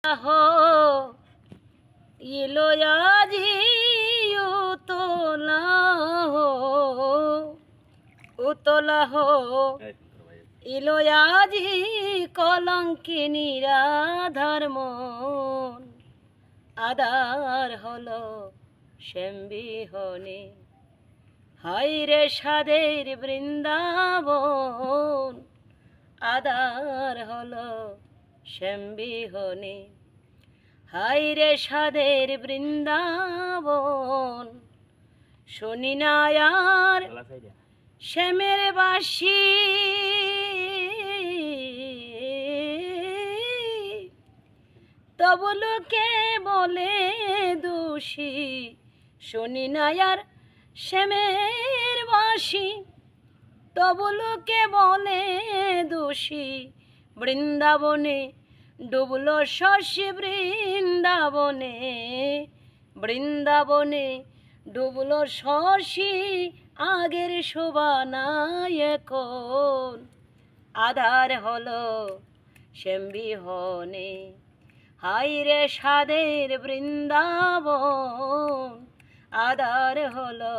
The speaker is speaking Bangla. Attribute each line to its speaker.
Speaker 1: हो इलो আজি উতলা हो উতলা हो ইলো আজি কলঙ্কিনীরা ধর্ম আদার হলো শ্যামবিহনে হাইরে সাদের বৃন্দাবন আদার হলো শ্যামবিহনে হাইরে সাদের বৃন্দাবন শুনি না আর শ্যামের বাসি তবু লোকে বলে দোষী শুনি না আর শ্যামের বাসি তবু লোকে বলে দোষী বৃন্দাবনে ডুবলো শশী বৃন্দাবনে বৃন্দাবনে ডুবলো শশী আগের শোভা নাই এখন আধার হলো শ্যামবিহনে হাইরে সাদের বৃন্দাবন আধার হলো